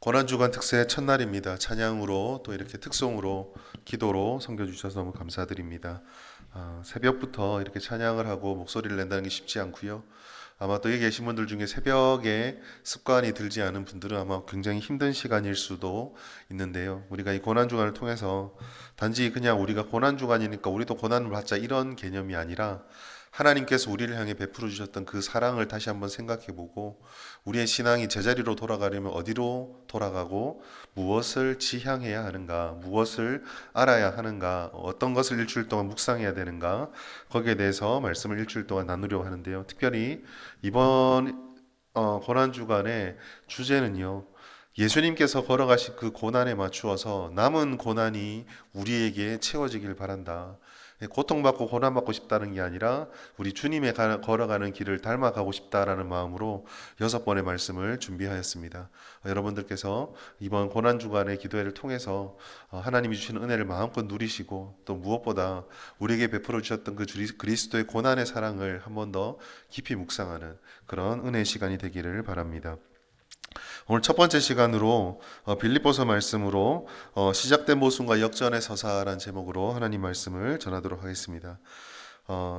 고난주간 특세 첫날입니다. 찬양으로 또 이렇게 특송으로 기도로 섬겨주셔서 너무 감사드립니다. 새벽부터 이렇게 찬양을 하고 목소리를 낸다는 게 쉽지 않고요. 아마 또 여기 계신 분들 중에 새벽에 습관이 들지 않은 분들은 아마 굉장히 힘든 시간일 수도 있는데요. 우리가 이 고난주간을 통해서 단지 그냥 우리가 고난주간이니까 우리도 고난을 받자 이런 개념이 아니라 하나님께서 우리를 향해 베풀어 주셨던 그 사랑을 다시 한번 생각해 보고 우리의 신앙이 제자리로 돌아가려면 어디로 돌아가고 무엇을 지향해야 하는가, 무엇을 알아야 하는가, 어떤 것을 일주일 동안 묵상해야 되는가, 거기에 대해서 말씀을 일주일 동안 나누려고 하는데요. 특별히 이번 고난주간의 주제는요. 예수님께서 걸어가신 그 고난에 맞추어서 남은 고난이 우리에게 채워지길 바란다. 고통받고 고난받고 싶다는 게 아니라 우리 주님의 걸어가는 길을 닮아가고 싶다라는 마음으로 6번의 말씀을 준비하였습니다. 여러분들께서 이번 고난주간의 기도회를 통해서 하나님이 주시는 은혜를 마음껏 누리시고 또 무엇보다 우리에게 베풀어 주셨던 그 그리스도의 고난의 사랑을 한 번 더 깊이 묵상하는 그런 은혜의 시간이 되기를 바랍니다. 오늘 첫 번째 시간으로 빌립보서 말씀으로 시작된 모순과 역전의 서사라는 제목으로 하나님 말씀을 전하도록 하겠습니다.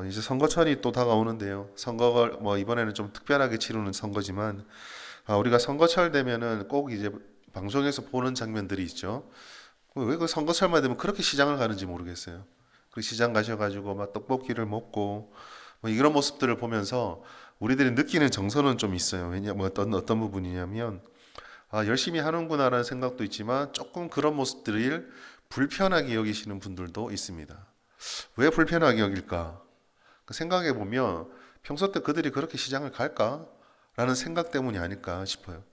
이제 선거철이 또 다가오는데요. 선거가 이번에는 좀 특별하게 치르는 선거지만 우리가 선거철 되면은 꼭 이제 방송에서 보는 장면들이 있죠. 왜 그 선거철만 되면 그렇게 시장을 가는지 모르겠어요. 그 시장 가셔가지고 막 떡볶이를 먹고 이런 모습들을 보면서 우리들이 느끼는 정서는 좀 있어요. 왜냐면 어떤 부분이냐면 열심히 하는구나라는 생각도 있지만 조금 그런 모습들을 불편하게 여기시는 분들도 있습니다. 왜 불편하게 여길까? 생각해 보면 평소 때 그들이 그렇게 시장을 갈까? 라는 생각 때문이 아닐까 싶어요.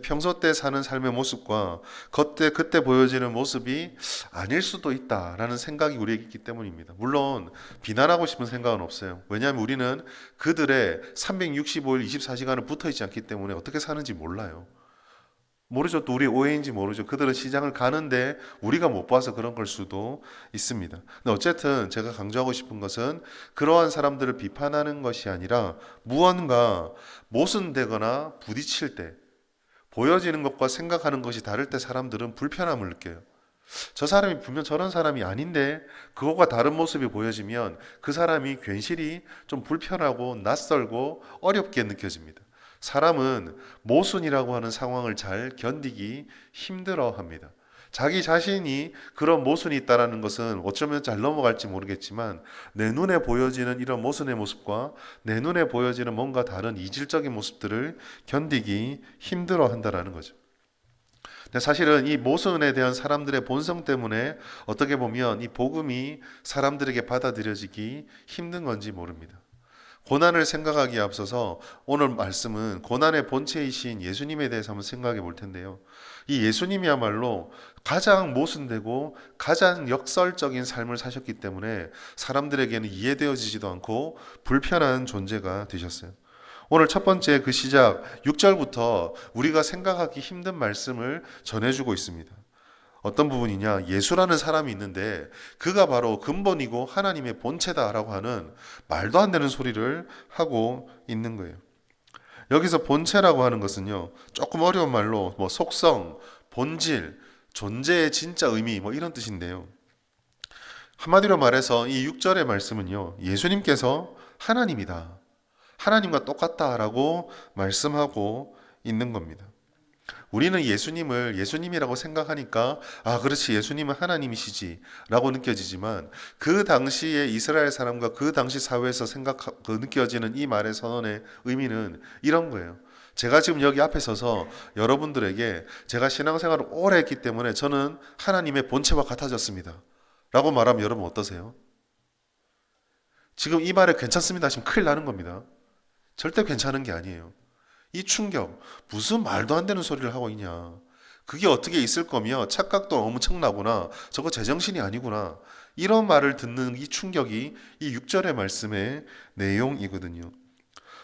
평소 때 사는 삶의 모습과 그때 보여지는 모습이 아닐 수도 있다라는 생각이 우리에게 있기 때문입니다. 물론 비난하고 싶은 생각은 없어요. 왜냐하면 우리는 그들의 365일 24시간을 붙어 있지 않기 때문에 어떻게 사는지 몰라요. 모르죠. 또 우리 오해인지 모르죠. 그들은 시장을 가는데 우리가 못 봐서 그런 걸 수도 있습니다. 근데 어쨌든 제가 강조하고 싶은 것은 그러한 사람들을 비판하는 것이 아니라 무언가 모순되거나 부딪힐 때 보여지는 것과 생각하는 것이 다를 때 사람들은 불편함을 느껴요. 저 사람이 분명 저런 사람이 아닌데 그것과 다른 모습이 보여지면 그 사람이 괜시리 좀 불편하고 낯설고 어렵게 느껴집니다. 사람은 모순이라고 하는 상황을 잘 견디기 힘들어 합니다. 자기 자신이 그런 모순이 있다는 것은 어쩌면 잘 넘어갈지 모르겠지만 내 눈에 보여지는 이런 모순의 모습과 내 눈에 보여지는 뭔가 다른 이질적인 모습들을 견디기 힘들어 한다는 거죠. 근데 사실은 이 모순에 대한 사람들의 본성 때문에 어떻게 보면 이 복음이 사람들에게 받아들여지기 힘든 건지 모릅니다. 고난을 생각하기에 앞서서 오늘 말씀은 고난의 본체이신 예수님에 대해서 한번 생각해 볼 텐데요. 이 예수님이야말로 가장 모순되고 가장 역설적인 삶을 사셨기 때문에 사람들에게는 이해되어지지도 않고 불편한 존재가 되셨어요. 오늘 첫 번째 그 시작 6절부터 우리가 생각하기 힘든 말씀을 전해주고 있습니다. 어떤 부분이냐? 예수라는 사람이 있는데 그가 바로 근본이고 하나님의 본체다라고 하는 말도 안 되는 소리를 하고 있는 거예요. 여기서 본체라고 하는 것은요, 조금 어려운 말로 속성, 본질, 존재의 진짜 의미 이런 뜻인데요. 한마디로 말해서 이 6절의 말씀은요, 예수님께서 하나님이다. 하나님과 똑같다라고 말씀하고 있는 겁니다. 우리는 예수님을 예수님이라고 생각하니까 그렇지 예수님은 하나님이시지 라고 느껴지지만 그 당시에 이스라엘 사람과 그 당시 사회에서 느껴지는 이 말의 선언의 의미는 이런 거예요. 제가 지금 여기 앞에 서서 여러분들에게 제가 신앙생활을 오래 했기 때문에 저는 하나님의 본체와 같아졌습니다 라고 말하면 여러분 어떠세요? 지금 이 말에 괜찮습니다 하시면 큰일 나는 겁니다. 절대 괜찮은 게 아니에요. 이 충격, 무슨 말도 안 되는 소리를 하고 있냐. 그게 어떻게 있을 거며 착각도 엄청나구나. 저거 제정신이 아니구나. 이런 말을 듣는 이 충격이 이 6절의 말씀의 내용이거든요.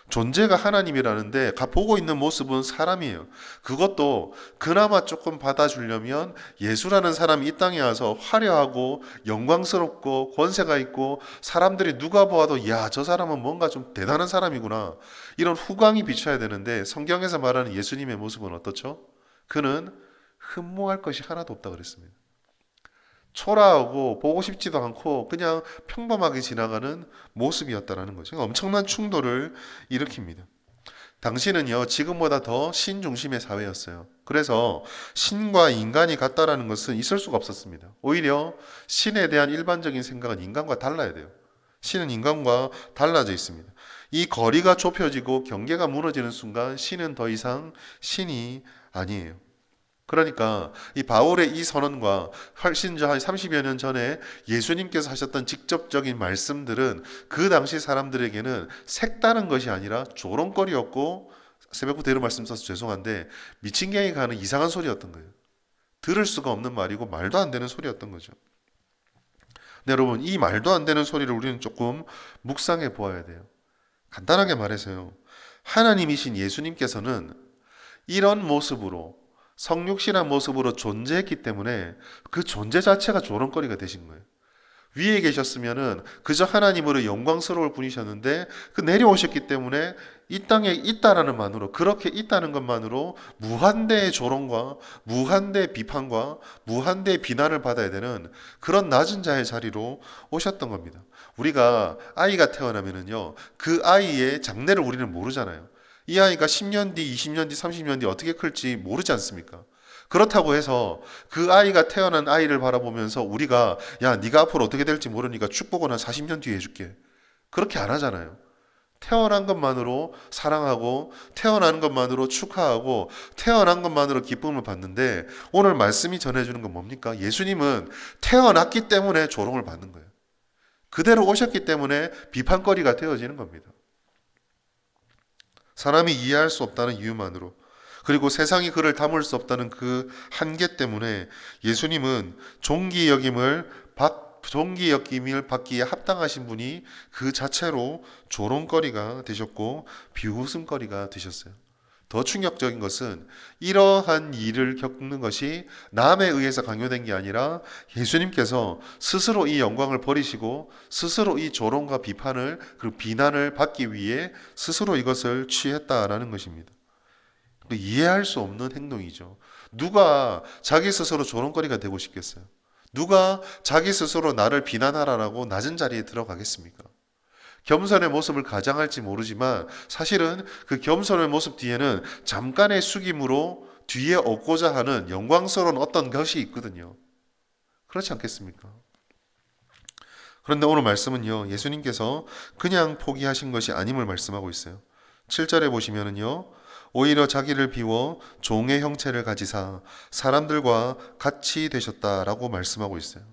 존재가 하나님이라는데 보고 있는 모습은 사람이에요. 그것도 그나마 조금 받아주려면 예수라는 사람이 이 땅에 와서 화려하고 영광스럽고 권세가 있고 사람들이 누가 보아도 야, 저 사람은 뭔가 좀 대단한 사람이구나. 이런 후광이 비쳐야 되는데 성경에서 말하는 예수님의 모습은 어떻죠? 그는 흠모할 것이 하나도 없다 그랬습니다. 초라하고 보고 싶지도 않고 그냥 평범하게 지나가는 모습이었다라는 거죠. 엄청난 충돌을 일으킵니다. 당시는요, 지금보다 더 신 중심의 사회였어요. 그래서 신과 인간이 같다라는 것은 있을 수가 없었습니다. 오히려 신에 대한 일반적인 생각은 인간과 달라야 돼요. 신은 인간과 달라져 있습니다. 이 거리가 좁혀지고 경계가 무너지는 순간 신은 더 이상 신이 아니에요. 그러니까 이 바울의 이 선언과 훨씬 한 30여 년 전에 예수님께서 하셨던 직접적인 말씀들은 그 당시 사람들에게는 색다른 것이 아니라 조롱거리였고, 새벽부터 이런 말씀 써서 죄송한데 미친 개이 가는 이상한 소리였던 거예요. 들을 수가 없는 말이고 말도 안 되는 소리였던 거죠. 근데 여러분, 이 말도 안 되는 소리를 우리는 조금 묵상해 보아야 돼요. 간단하게 말해서요, 하나님이신 예수님께서는 이런 모습으로, 성육신한 모습으로 존재했기 때문에 그 존재 자체가 조롱거리가 되신 거예요. 위에 계셨으면은 그저 하나님으로 영광스러울 뿐이셨는데, 그 내려오셨기 때문에 이 땅에 있다라는 만으로, 그렇게 있다는 것만으로 무한대의 조롱과 무한대의 비판과 무한대의 비난을 받아야 되는 그런 낮은 자의 자리로 오셨던 겁니다. 우리가 아이가 태어나면은요, 그 아이의 장래를 우리는 모르잖아요. 이 아이가 10년 뒤, 20년 뒤, 30년 뒤 어떻게 클지 모르지 않습니까? 그렇다고 해서 그 아이가 태어난 아이를 바라보면서 우리가, 야, 네가 앞으로 어떻게 될지 모르니까 축복은 한 40년 뒤에 해줄게, 그렇게 안 하잖아요. 태어난 것만으로 사랑하고, 태어나는 것만으로 축하하고, 태어난 것만으로 기쁨을 받는데, 오늘 말씀이 전해주는 건 뭡니까? 예수님은 태어났기 때문에 조롱을 받는 거예요. 그대로 오셨기 때문에 비판거리가 되어지는 겁니다. 사람이 이해할 수 없다는 이유만으로, 그리고 세상이 그를 담을 수 없다는 그 한계 때문에 예수님은 존귀 여김을 받기에 합당하신 분이 그 자체로 조롱거리가 되셨고 비웃음거리가 되셨어요. 더 충격적인 것은 이러한 일을 겪는 것이 남에 의해서 강요된 게 아니라 예수님께서 스스로 이 영광을 버리시고 스스로 이 조롱과 비판을, 그리고 비난을 받기 위해 스스로 이것을 취했다라는 것입니다. 이해할 수 없는 행동이죠. 누가 자기 스스로 조롱거리가 되고 싶겠어요? 누가 자기 스스로 나를 비난하라고 낮은 자리에 들어가겠습니까? 겸손의 모습을 가장할지 모르지만 사실은 그 겸손의 모습 뒤에는 잠깐의 숙임으로 뒤에 얻고자 하는 영광스러운 어떤 것이 있거든요. 그렇지 않겠습니까? 그런데 오늘 말씀은요, 예수님께서 그냥 포기하신 것이 아님을 말씀하고 있어요. 7절에 보시면은요, 오히려 자기를 비워 종의 형체를 가지사 사람들과 같이 되셨다라고 말씀하고 있어요.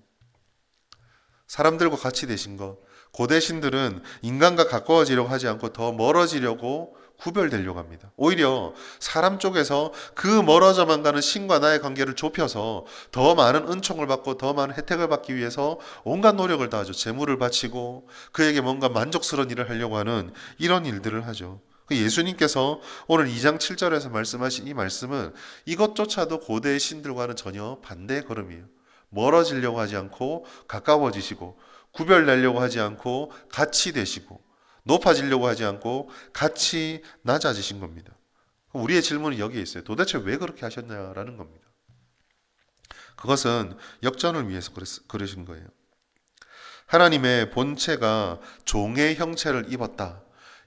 사람들과 같이 되신 것. 고대 신들은 인간과 가까워지려고 하지 않고 더 멀어지려고 구별되려고 합니다. 오히려 사람 쪽에서 그 멀어져만 가는 신과 나의 관계를 좁혀서 더 많은 은총을 받고 더 많은 혜택을 받기 위해서 온갖 노력을 다하죠. 재물을 바치고 그에게 뭔가 만족스러운 일을 하려고 하는 이런 일들을 하죠. 예수님께서 오늘 2장 7절에서 말씀하신 이 말씀은 이것조차도 고대의 신들과는 전혀 반대의 걸음이에요. 멀어지려고 하지 않고 가까워지시고, 구별내려고 하지 않고 같이 되시고, 높아지려고 하지 않고 같이 낮아지신 겁니다. 우리의 질문은 여기에 있어요. 도대체 왜 그렇게 하셨냐라는 겁니다. 그것은 역전을 위해서 그러신 거예요. 하나님의 본체가 종의 형체를 입었다.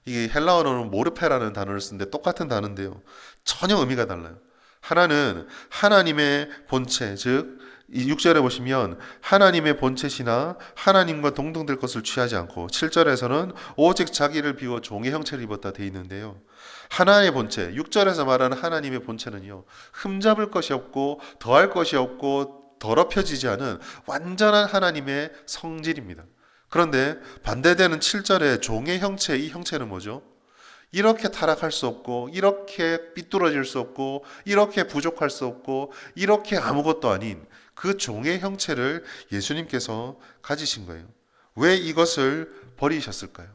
이게 헬라어로는 모르페라는 단어를 쓰는데 똑같은 단어인데요, 전혀 의미가 달라요. 하나는 하나님의 본체, 즉 6절에 보시면 하나님의 본체시나 하나님과 동등될 것을 취하지 않고, 7절에서는 오직 자기를 비워 종의 형체를 입었다 돼 있는데요, 하나의 본체, 6절에서 말하는 하나님의 본체는요, 흠잡을 것이 없고 더할 것이 없고 더럽혀지지 않은 완전한 하나님의 성질입니다. 그런데 반대되는 7절의 종의 형체, 이 형체는 뭐죠? 이렇게 타락할 수 없고, 이렇게 삐뚤어질 수 없고, 이렇게 부족할 수 없고, 이렇게 아무것도 아닌 그 종의 형체를 예수님께서 가지신 거예요. 왜 이것을 버리셨을까요?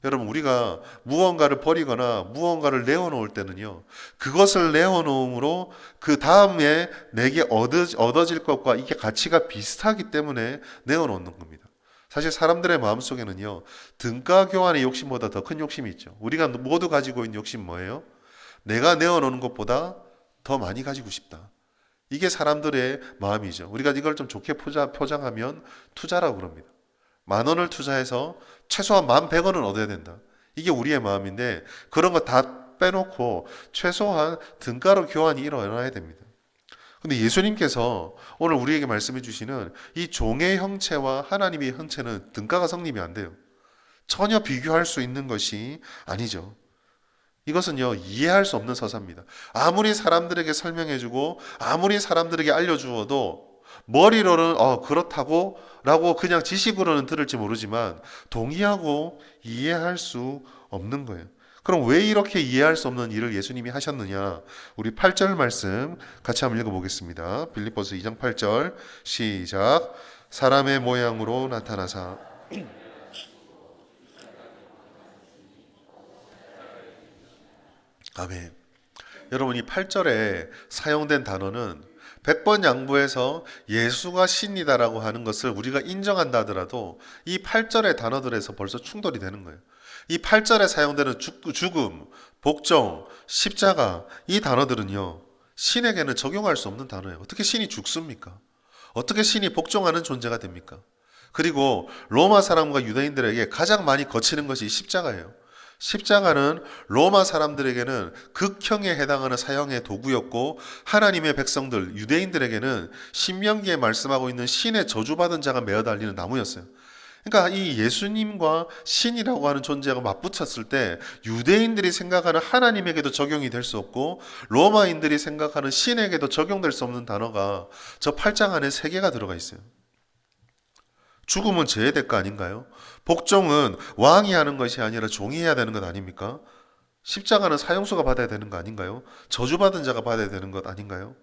여러분, 우리가 무언가를 버리거나 무언가를 내어놓을 때는요, 그것을 내어놓음으로 그 다음에 내게 얻어질 것과 이게 가치가 비슷하기 때문에 내어놓는 겁니다. 사실 사람들의 마음속에는요, 등가 교환의 욕심보다 더 큰 욕심이 있죠. 우리가 모두 가지고 있는 욕심 뭐예요? 내가 내어놓는 것보다 더 많이 가지고 싶다. 이게 사람들의 마음이죠. 우리가 이걸 좀 좋게 포장하면 투자라고 그럽니다. 10,000원을 투자해서 최소한 11,100원은 얻어야 된다. 이게 우리의 마음인데 그런 거 다 빼놓고 최소한 등가로 교환이 일어나야 됩니다. 근데 예수님께서 오늘 우리에게 말씀해 주시는 이 종의 형체와 하나님의 형체는 등가가 성립이 안 돼요. 전혀 비교할 수 있는 것이 아니죠. 이것은요, 이해할 수 없는 서사입니다. 아무리 사람들에게 설명해주고 아무리 사람들에게 알려주어도 머리로는 그렇다고 라고 그냥 지식으로는 들을지 모르지만 동의하고 이해할 수 없는 거예요. 그럼 왜 이렇게 이해할 수 없는 일을 예수님이 하셨느냐? 우리 8절 말씀 같이 한번 읽어보겠습니다. 빌립보서 2장 8절 시작. 사람의 모양으로 나타나사 아멘. 여러분 이 8절에 사용된 단어는 100번 양보해서 예수가 신이다라고 하는 것을 우리가 인정한다 하더라도 이 8절의 단어들에서 벌써 충돌이 되는 거예요. 이 8절에 사용되는 죽음, 복종, 십자가 이 단어들은요. 신에게는 적용할 수 없는 단어예요. 어떻게 신이 죽습니까? 어떻게 신이 복종하는 존재가 됩니까? 그리고 로마 사람과 유대인들에게 가장 많이 거치는 것이 십자가예요. 십자가는 로마 사람들에게는 극형에 해당하는 사형의 도구였고 하나님의 백성들 유대인들에게는 신명기에 말씀하고 있는 신의 저주받은 자가 매어 달리는 나무였어요. 그러니까 이 예수님과 신이라고 하는 존재가 맞붙었을 때 유대인들이 생각하는 하나님에게도 적용이 될 수 없고 로마인들이 생각하는 신에게도 적용될 수 없는 단어가 저 8장 안에 3개가 들어가 있어요. 죽음은 죄의 대가 아닌가요? 복종은 왕이 하는 것이 아니라 종이 해야 되는 것 아닙니까? 십자가는 사형수가 받아야 되는 거 아닌가요? 저주받은 자가 받아야 되는 것 아닌가요?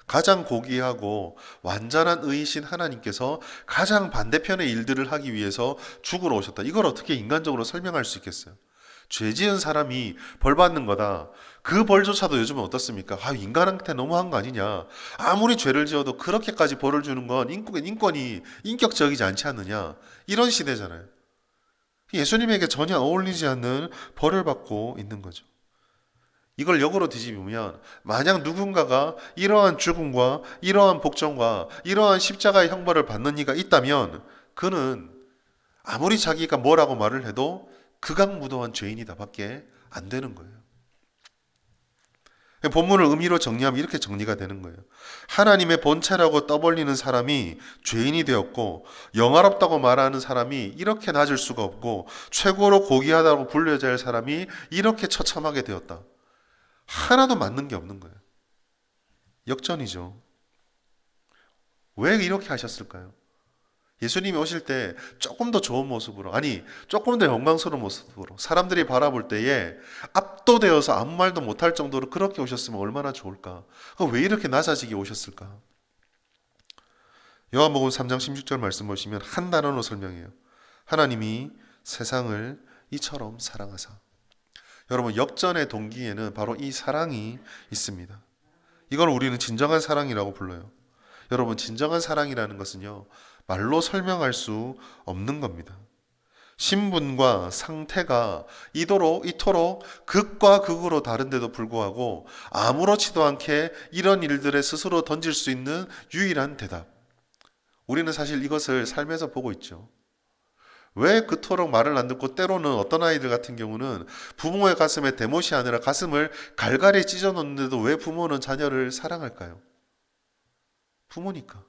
가장 고귀하고 완전한 의이신 하나님께서 가장 반대편의 일들을 하기 위해서 죽으러 오셨다. 이걸 어떻게 인간적으로 설명할 수 있겠어요? 죄 지은 사람이 벌 받는 거다. 그 벌조차도 요즘은 어떻습니까? 인간한테 너무한 거 아니냐. 아무리 죄를 지어도 그렇게까지 벌을 주는 건 인권이 인격적이지 않지 않느냐. 이런 시대잖아요. 예수님에게 전혀 어울리지 않는 벌을 받고 있는 거죠. 이걸 역으로 뒤집으면 만약 누군가가 이러한 죽음과 이러한 복종과 이러한 십자가의 형벌을 받는 이가 있다면 그는 아무리 자기가 뭐라고 말을 해도 극악무도한 죄인이다 밖에 안 되는 거예요. 본문을 의미로 정리하면 이렇게 정리가 되는 거예요. 하나님의 본체라고 떠벌리는 사람이 죄인이 되었고 영화롭다고 말하는 사람이 이렇게 낮을 수가 없고 최고로 고귀하다고 불려져야 할 사람이 이렇게 처참하게 되었다. 하나도 맞는 게 없는 거예요. 역전이죠. 왜 이렇게 하셨을까요? 예수님이 오실 때 조금 더 좋은 모습으로, 조금 더 영광스러운 모습으로 사람들이 바라볼 때에 압도되어서 아무 말도 못할 정도로 그렇게 오셨으면 얼마나 좋을까? 왜 이렇게 낮아지게 오셨을까? 요한복음 3장 16절 말씀 보시면 한 단어로 설명해요. 하나님이 세상을 이처럼 사랑하사. 여러분 역전의 동기에는 바로 이 사랑이 있습니다. 이걸 우리는 진정한 사랑이라고 불러요. 여러분 진정한 사랑이라는 것은요. 말로 설명할 수 없는 겁니다. 신분과 상태가 이토록 극과 극으로 다른데도 불구하고 아무렇지도 않게 이런 일들에 스스로 던질 수 있는 유일한 대답. 우리는 사실 이것을 삶에서 보고 있죠. 왜 그토록 말을 안 듣고 때로는 어떤 아이들 같은 경우는 부모의 가슴에 대못이 아니라 가슴을 갈갈이 찢어 놓는데도 왜 부모는 자녀를 사랑할까요? 부모니까.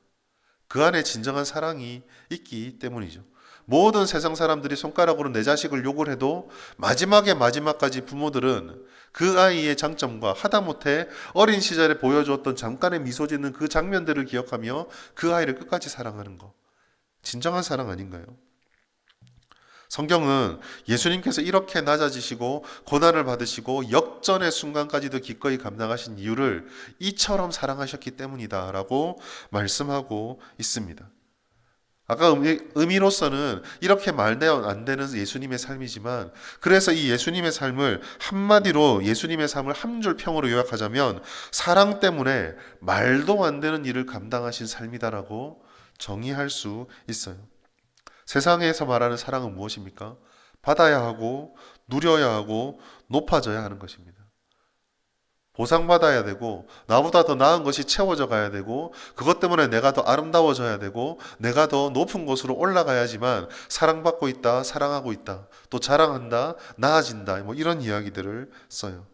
그 안에 진정한 사랑이 있기 때문이죠. 모든 세상 사람들이 손가락으로 내 자식을 욕을 해도 마지막까지 부모들은 그 아이의 장점과 하다못해 어린 시절에 보여주었던 잠깐의 미소 짓는 그 장면들을 기억하며 그 아이를 끝까지 사랑하는 거. 진정한 사랑 아닌가요? 성경은 예수님께서 이렇게 낮아지시고 고난을 받으시고 역전의 순간까지도 기꺼이 감당하신 이유를 이처럼 사랑하셨기 때문이다 라고 말씀하고 있습니다. 아까 의미로서는 이렇게 말도 안 되는 예수님의 삶이지만 그래서 이 예수님의 삶을 한마디로 예수님의 삶을 한 줄 평으로 요약하자면 사랑 때문에 말도 안 되는 일을 감당하신 삶이다라고 정의할 수 있어요. 세상에서 말하는 사랑은 무엇입니까? 받아야 하고 누려야 하고 높아져야 하는 것입니다. 보상받아야 되고 나보다 더 나은 것이 채워져 가야 되고 그것 때문에 내가 더 아름다워져야 되고 내가 더 높은 곳으로 올라가야지만 사랑받고 있다, 사랑하고 있다, 또 자랑한다, 나아진다, 뭐 이런 이야기들을 써요.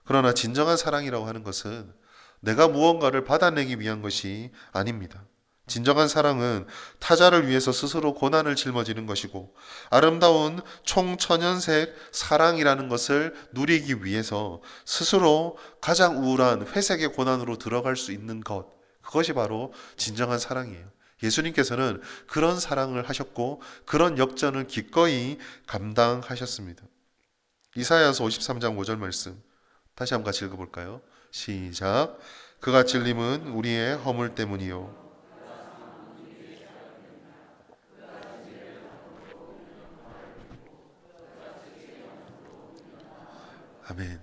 그러나 진정한 사랑이라고 하는 것은 내가 무언가를 받아내기 위한 것이 아닙니다. 진정한 사랑은 타자를 위해서 스스로 고난을 짊어지는 것이고 아름다운 총천연색 사랑이라는 것을 누리기 위해서 스스로 가장 우울한 회색의 고난으로 들어갈 수 있는 것, 그것이 바로 진정한 사랑이에요. 예수님께서는 그런 사랑을 하셨고 그런 역전을 기꺼이 감당하셨습니다. 이사야서 53장 5절 말씀 다시 한번 같이 읽어볼까요? 시작. 그가 찔림은 우리의 허물 때문이요 아멘.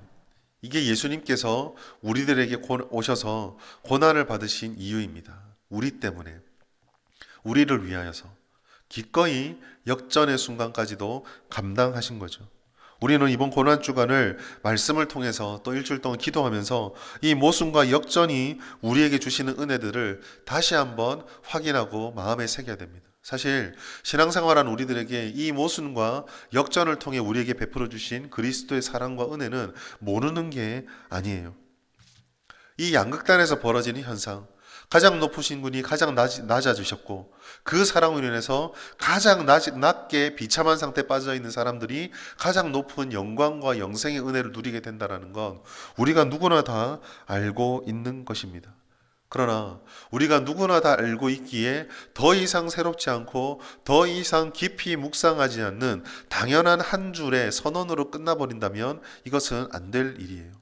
이게 예수님께서 우리들에게 오셔서 고난을 받으신 이유입니다. 우리 때문에, 우리를 위하여서 기꺼이 역전의 순간까지도 감당하신 거죠. 우리는 이번 고난 주간을 말씀을 통해서 또 일주일 동안 기도하면서 이 모순과 역전이 우리에게 주시는 은혜들을 다시 한번 확인하고 마음에 새겨야 됩니다. 사실 신앙생활한 우리들에게 이 모순과 역전을 통해 우리에게 베풀어 주신 그리스도의 사랑과 은혜는 모르는 게 아니에요. 이 양극단에서 벌어지는 현상, 가장 높으신 분이 가장 낮아지셨고 그 사랑으로 인해서 가장 낮게 비참한 상태에 빠져 있는 사람들이 가장 높은 영광과 영생의 은혜를 누리게 된다는 건 우리가 누구나 다 알고 있는 것입니다. 그러나 우리가 누구나 다 알고 있기에 더 이상 새롭지 않고 더 이상 깊이 묵상하지 않는 당연한 한 줄의 선언으로 끝나버린다면 이것은 안 될 일이에요.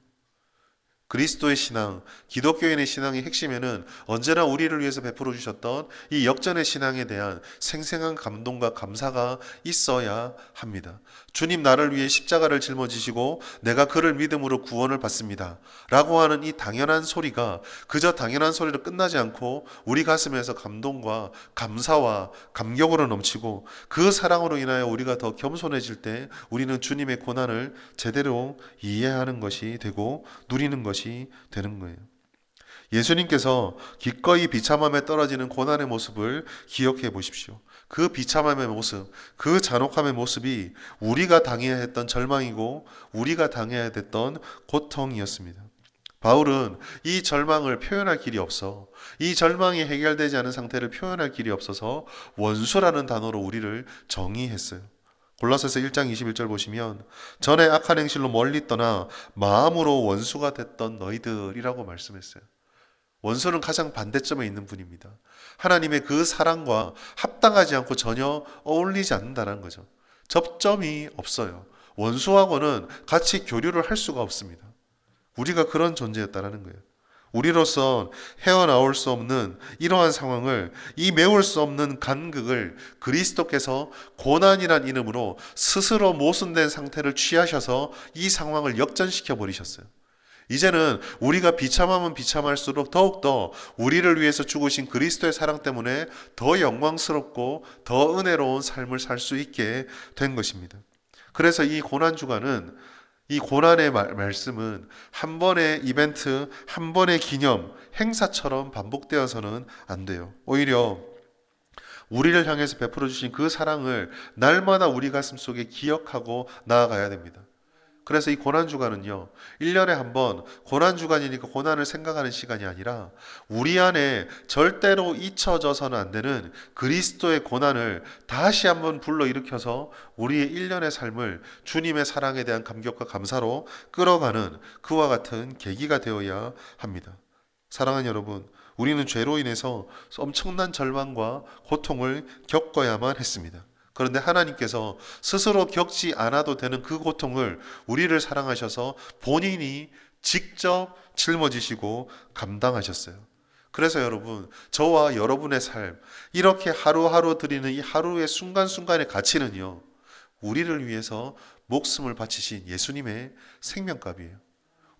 그리스도의 신앙, 기독교인의 신앙의 핵심에는 언제나 우리를 위해서 베풀어 주셨던 이 역전의 신앙에 대한 생생한 감동과 감사가 있어야 합니다. 주님 나를 위해 십자가를 짊어지시고 내가 그를 믿음으로 구원을 받습니다. 라고 하는 이 당연한 소리가 그저 당연한 소리로 끝나지 않고 우리 가슴에서 감동과 감사와 감격으로 넘치고 그 사랑으로 인하여 우리가 더 겸손해질 때 우리는 주님의 고난을 제대로 이해하는 것이 되고 누리는 것이 되는 거예요. 예수님께서 기꺼이 비참함에 떨어지는 고난의 모습을 기억해 보십시오. 그 비참함의 모습, 그 잔혹함의 모습이 우리가 당해야 했던 절망이고 우리가 당해야 됐던 고통이었습니다. 바울은 이 절망을 표현할 길이 없어, 이 절망이 해결되지 않은 상태를 표현할 길이 없어서 원수라는 단어로 우리를 정의했어요. 골로새서 1장 21절 보시면 전에 악한 행실로 멀리 떠나 마음으로 원수가 됐던 너희들이라고 말씀했어요. 원수는 가장 반대점에 있는 분입니다. 하나님의 그 사랑과 합당하지 않고 전혀 어울리지 않는다는 거죠. 접점이 없어요. 원수하고는 같이 교류를 할 수가 없습니다. 우리가 그런 존재였다는 거예요. 우리로선 헤어나올 수 없는 이러한 상황을, 이 메울 수 없는 간극을 그리스도께서 고난이란 이름으로 스스로 모순된 상태를 취하셔서 이 상황을 역전시켜 버리셨어요. 이제는 우리가 비참하면 비참할수록 더욱더 우리를 위해서 죽으신 그리스도의 사랑 때문에 더 영광스럽고 더 은혜로운 삶을 살 수 있게 된 것입니다. 그래서 이 고난주간은, 이 고난의 말씀은 한 번의 이벤트, 한 번의 기념, 행사처럼 반복되어서는 안 돼요. 오히려 우리를 향해서 베풀어 주신 그 사랑을 날마다 우리 가슴 속에 기억하고 나아가야 됩니다. 그래서 이 고난주간은요, 1년에 한 번 고난주간이니까 고난을 생각하는 시간이 아니라 우리 안에 절대로 잊혀져서는 안 되는 그리스도의 고난을 다시 한번 불러일으켜서 우리의 1년의 삶을 주님의 사랑에 대한 감격과 감사로 끌어가는 그와 같은 계기가 되어야 합니다. 사랑하는 여러분, 우리는 죄로 인해서 엄청난 절망과 고통을 겪어야만 했습니다. 그런데 하나님께서 스스로 겪지 않아도 되는 그 고통을 우리를 사랑하셔서 본인이 직접 짊어지시고 감당하셨어요. 그래서 여러분, 저와 여러분의 삶, 이렇게 하루하루 드리는 이 하루의 순간순간의 가치는요, 우리를 위해서 목숨을 바치신 예수님의 생명값이에요.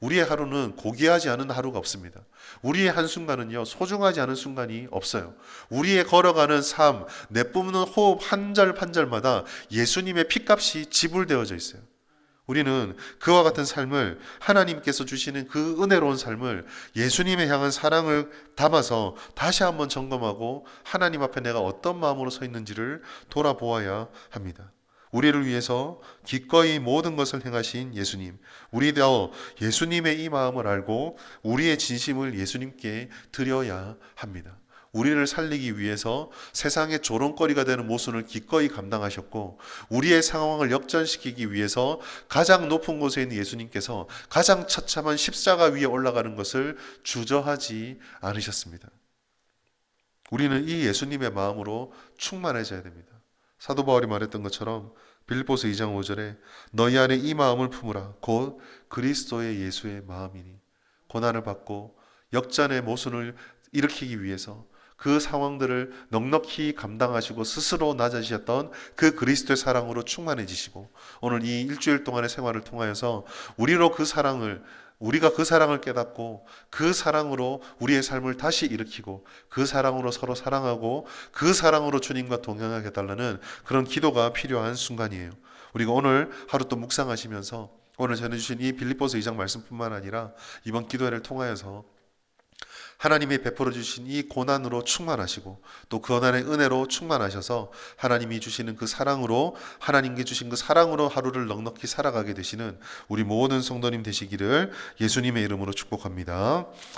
우리의 하루는 고귀하지 않은 하루가 없습니다. 우리의 한순간은요, 소중하지 않은 순간이 없어요. 우리의 걸어가는 삶, 내뿜는 호흡 한 절 한 절마다 예수님의 피값이 지불되어져 있어요. 우리는 그와 같은 삶을 하나님께서 주시는 그 은혜로운 삶을 예수님에 향한 사랑을 담아서 다시 한번 점검하고 하나님 앞에 내가 어떤 마음으로 서 있는지를 돌아보아야 합니다. 우리를 위해서 기꺼이 모든 것을 행하신 예수님, 우리도 예수님의 이 마음을 알고 우리의 진심을 예수님께 드려야 합니다. 우리를 살리기 위해서 세상의 조롱거리가 되는 모순을 기꺼이 감당하셨고, 우리의 상황을 역전시키기 위해서 가장 높은 곳에 있는 예수님께서 가장 처참한 십자가 위에 올라가는 것을 주저하지 않으셨습니다. 우리는 이 예수님의 마음으로 충만해져야 됩니다. 사도 바울이 말했던 것처럼 빌립보서 2장 5절에 너희 안에 이 마음을 품으라 곧 그리스도의 예수의 마음이니, 고난을 받고 역전의 모순을 일으키기 위해서 그 상황들을 넉넉히 감당하시고 스스로 낮아지셨던 그 그리스도의 사랑으로 충만해지시고, 오늘 이 일주일 동안의 생활을 통하여서 우리가 그 사랑을 깨닫고 그 사랑으로 우리의 삶을 다시 일으키고 그 사랑으로 서로 사랑하고 그 사랑으로 주님과 동행하게 해달라는 그런 기도가 필요한 순간이에요. 우리가 오늘 하루 또 묵상하시면서 오늘 전해주신 이 빌립보서 2장 말씀뿐만 아니라 이번 기도회를 통하여서 하나님이 베풀어 주신 이 고난으로 충만하시고 또 그 고난의 은혜로 충만하셔서 하나님이 주시는 그 사랑으로, 하나님께 주신 그 사랑으로 하루를 넉넉히 살아가게 되시는 우리 모든 성도님 되시기를 예수님의 이름으로 축복합니다.